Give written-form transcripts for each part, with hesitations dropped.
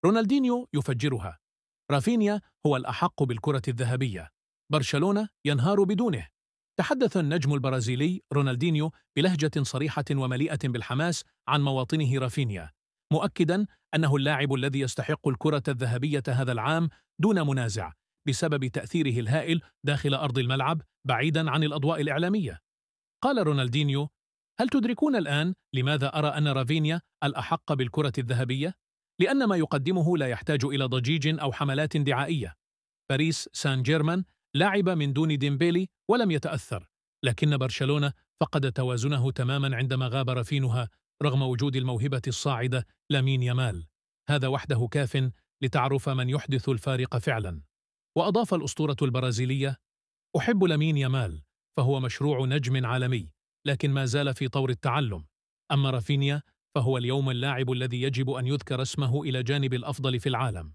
رونالدينيو يفجرها. رافينيا هو الأحق بالكرة الذهبية. برشلونة ينهار بدونه. تحدث النجم البرازيلي رونالدينيو بلهجة صريحة ومليئة بالحماس عن مواطنه رافينيا، مؤكداً أنه اللاعب الذي يستحق الكرة الذهبية هذا العام دون منازع، بسبب تأثيره الهائل داخل أرض الملعب بعيداً عن الأضواء الإعلامية. قال رونالدينيو: هل تدركون الآن لماذا أرى أن رافينيا الأحق بالكرة الذهبية؟ لأن ما يقدمه لا يحتاج إلى ضجيج أو حملات دعائية. باريس سان جيرمان لعب من دون ديمبيلي ولم يتأثر، لكن برشلونة فقد توازنه تماما عندما غاب رافينها رغم وجود الموهبة الصاعدة لامين يامال. هذا وحده كاف لتعرف من يحدث الفارق فعلا. وأضاف الأسطورة البرازيلية: أحب لامين يامال، فهو مشروع نجم عالمي، لكن ما زال في طور التعلم. أما رافينيا فهو اليوم اللاعب الذي يجب أن يذكر اسمه إلى جانب الأفضل في العالم.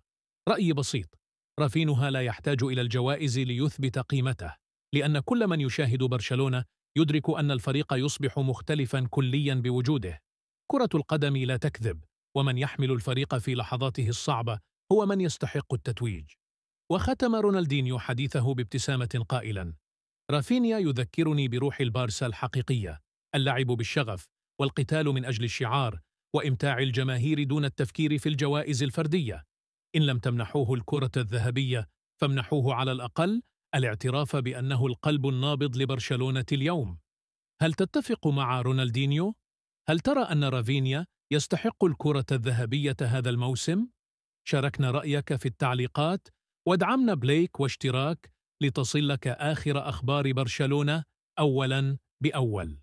رأيي بسيط: رافينها لا يحتاج إلى الجوائز ليثبت قيمته، لأن كل من يشاهد برشلونة يدرك أن الفريق يصبح مختلفا كليا بوجوده. كرة القدم لا تكذب، ومن يحمل الفريق في لحظاته الصعبة هو من يستحق التتويج. وختم رونالدينيو حديثه بابتسامة قائلا: رافينيا يذكرني بروح البارسا الحقيقية، اللعب بالشغف والقتال من أجل الشعار وإمتاع الجماهير دون التفكير في الجوائز الفردية. إن لم تمنحوه الكرة الذهبية فامنحوه على الأقل الاعتراف بأنه القلب النابض لبرشلونة اليوم. هل تتفق مع رونالدينيو؟ هل ترى أن رافينيا يستحق الكرة الذهبية هذا الموسم؟ شاركنا رأيك في التعليقات، وادعمنا بلايك واشتراك لتصلك آخر أخبار برشلونة أولاً بأول.